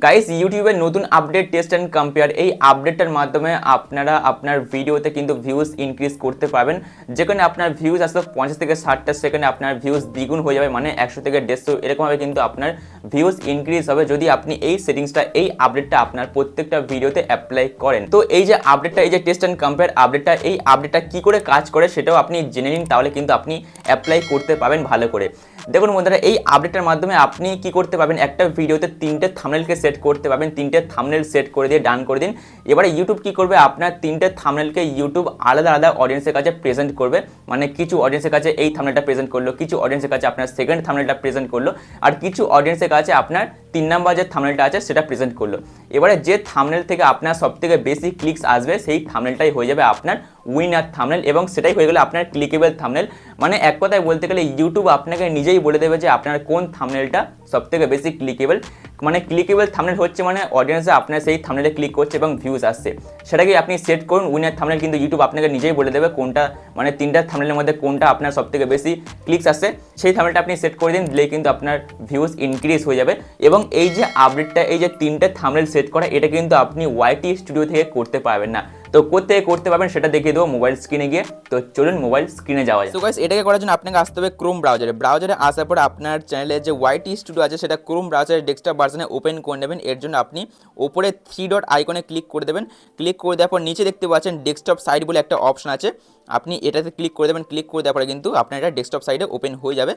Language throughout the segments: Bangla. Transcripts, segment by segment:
গাইস ইউটিউবের নতুন আপডেট টেস্ট অ্যান্ড কম্পেয়ার এই আপডেটটার মাধ্যমে আপনারা আপনার ভিডিওতে কিন্তু ভিউজ ইনক্রিজ করতে পারবেন। যেখানে আপনার ভিউজ আসলে 50 থেকে 60টা সেকেন্ডে আপনার ভিউজ দ্বিগুণ হয়ে যাবে, মানে 100 থেকে 150 এরকমভাবে কিন্তু আপনার ভিউজ ইনক্রিজ হবে যদি আপনি এই সেটিংসটা এই আপডেটটা আপনার প্রত্যেকটা ভিডিওতে অ্যাপ্লাই করেন। তো এই যে আপডেটটা, এই যে টেস্ট অ্যান্ড কম্পেয়ার আপডেটটা, এই আপডেটটা কী করে কাজ করে সেটাও আপনি জেনে নিন, তাহলে কিন্তু আপনি অ্যাপ্লাই করতে পারবেন ভালো করে। দেখুন বন্ধুরা, এই আপডেটের মাধ্যমে আপনি কি করতে পারবেন, একটা ভিডিওতে 3টে থাম্বনেলকে সেট করতে পারবেন। 3টে থাম্বনেল সেট করে দিয়ে ডান করে দিন। এবারে ইউটিউব কি করবে, আপনার 3টে থাম্বনেলকে ইউটিউব আলাদা আলাদা অডিয়েন্সের কাছে প্রেজেন্ট করবে। মানে কিছু অডিয়েন্সের কাছে এই থাম্বনেলটা প্রেজেন্ট করলো, কিছু অডিয়েন্সের কাছে আপনার সেকেন্ড থাম্বনেলটা প্রেজেন্ট করলো, আর কিছু অডিয়েন্সের কাছে আপনার 3 নাম্বার যে থাম্বনেলটা আছে সেটা প্রেজেন্ট করলো। এবারে যে থাম্বনেল থেকে আপনার সবথেকে বেশি ক্লিকস আসবে সেই থাম্বনেলটাই হয়ে যাবে আপনার উইনার থাম্বনেল, এবং সেটাই হয়ে গেল আপনার ক্লিকেবল থাম্বনেল। মানে এক কথায় বলতে গেলে ইউটিউব আপনাকে নিজেই বলে দেবে যে আপনার কোন থাম্বনেলটা সবথেকে বেশি ক্লিকেবল। মানে ক্লিকেবল থাম্বনেল হচ্ছে মানে অডিয়েন্সে আপনার সেই থাম্বনেলে ক্লিক করছে এবং ভিউজ আসছে, সেটাকে আপনি সেট করুন উইনার থাম্বনেল। কিন্তু ইউটিউব আপনাকে নিজেই বলে দেবে কোনটা, মানে 3টা থাম্বনেলের মধ্যে কোনটা আপনার সবথেকে বেশি ক্লিকস আসছে, সেই থাম্বনেলটা আপনি সেট করে দিন, দিলেই কিন্তু আপনার ভিউজ ইনক্রিজ হয়ে যাবে। এবং এই যে আপডেটটা, এই যে 3টে থাম্বনেল সেট করা, এটা কিন্তু আপনি ওয়াইটি স্টুডিও থেকে করতে পারবেন না। তো কোথায় করতে পারবেন সেটা দেখিয়ে দেবো মোবাইল স্ক্রিনে গিয়ে। তো চলুন মোবাইল স্ক্রিনে যাওয়া যায়। তো গাইস, এটাকে করার জন্য আপনাকে আসতে হবে ক্রোম ব্রাউজারে আসার পর আপনার চ্যানেলে যে ওয়াইটি স্টুডিও আছে সেটা ক্রোম ব্রাউজারের ডেস্কটপ ভার্সনে ওপেন করে নেবেন। এর জন্য আপনি ওপরে 3 ডট আইকনে ক্লিক করে দেবেন। ক্লিক করে দেওয়ার পর নিচে দেখতে পাচ্ছেন ডেস্কটপ সাইড বলে একটা অপশন আছে, আপনি এটাতে ক্লিক করে দেবেন। ক্লিক করে দেওয়ার পরে কিন্তু আপনার এটা ডেস্কটপ সাইডে ওপেন হয়ে যাবে।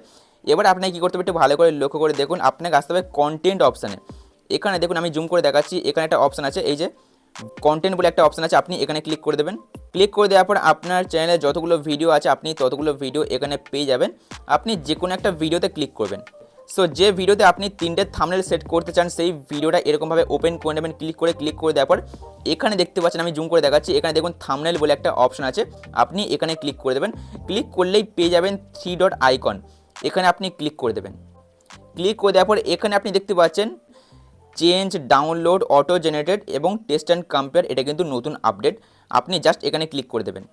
এবার আপনাকে কী করতে হবে একটু ভালো করে লক্ষ্য করে দেখুন, আপনাকে আসতে হবে কন্টেন্ট অপশানে। এখানে দেখুন আমি জুম করে দেখাচ্ছি, এখানে একটা অপশান আছে, এই যে কন্টেন্ট বলে একটা অপশান আছে, আপনি এখানে ক্লিক করে দেবেন। ক্লিক করে দেওয়ার পর আপনার চ্যানেলে যতগুলো ভিডিও আছে আপনি ততগুলো ভিডিও এখানে পেয়ে যাবেন। আপনি যে কোনো একটা ভিডিওতে ক্লিক করবেন। সো যে ভিডিওতে আপনি 3টে থাম্বনেল সেট করতে চান সেই ভিডিওটা এরকমভাবে ওপেন করে নেবেন। ক্লিক করে দেওয়ার পর এখানে দেখতে পাচ্ছেন আমি জুম করে দেখাচ্ছি, এখানে দেখুন থাম্বনেল বলে একটা অপশান আছে, আপনি এখানে ক্লিক করে দেবেন। ক্লিক করলেই পেয়ে যাবেন 3 ডট আইকন, এখানে আপনি ক্লিক করে দেবেন। ক্লিক করে দেওয়ার পর এখানে আপনি দেখতে পাচ্ছেন চেঞ্জ, ডাউনলোড, অটো জেনারেটেড এবং টেস্ট অ্যান্ড কম্পেয়ার, এটা কিন্তু নতুন আপডেট। আপনি জাস্ট এখানে ক্লিক করে দেবেন।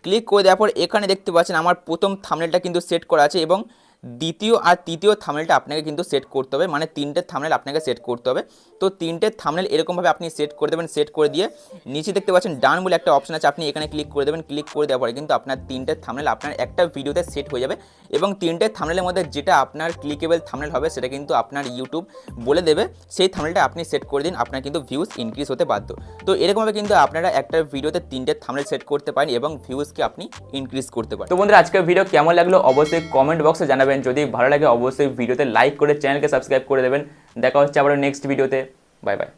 ক্লিক করে দেওয়ার পর এখানে দেখতে পাচ্ছেন আমার প্রথম থাম্বনেলটা কিন্তু সেট করা আছে, এবং দ্বিতীয় আর তৃতীয় থাম্বনেলটা আপনাকে কিন্তু সেট করতে হবে, মানে 3টে থাম্বনেল আপনাকে সেট করতে হবে। তো 3টে থাম্বনেল এরকমভাবে আপনি সেট করে দেবেন। সেট করে দিয়ে নিচে দেখতে পাচ্ছেন ডান বলে একটা অপশন আছে, আপনি এখানে ক্লিক করে দেবেন। ক্লিক করে দেওয়ার পরে কিন্তু আপনার 3টে থাম্বনেল আপনার একটা ভিডিওতে সেট হয়ে যাবে, এবং 3টে থাম্বনেলের মধ্যে যেটা আপনার ক্লিকেবল থাম্বনেল হবে সেটা কিন্তু আপনার ইউটিউব বলে দেবে, সেই থাম্বনেলটা আপনি সেট করে দিন, আপনার কিন্তু ভিউজ ইনক্রিজ হতে বাধ্য। তো এরকমভাবে কিন্তু আপনারা একটা ভিডিওতে 3টে থাম্বনেল সেট করতে পারেন এবং ভিউজকে আপনি ইনক্রিজ করতে পারেন। তো বন্ধুরা, আজকের ভিডিও কেমন লাগলো অবশ্যই কমেন্ট বক্সে জানাবেন। যদি ভালো লাগে অবশ্যই ভিডিওতে লাইক করে চ্যানেলকে সাবস্ক্রাইব করে দেবেন। দেখা হচ্ছে আবার নেক্সট ভিডিওতে। Bye bye.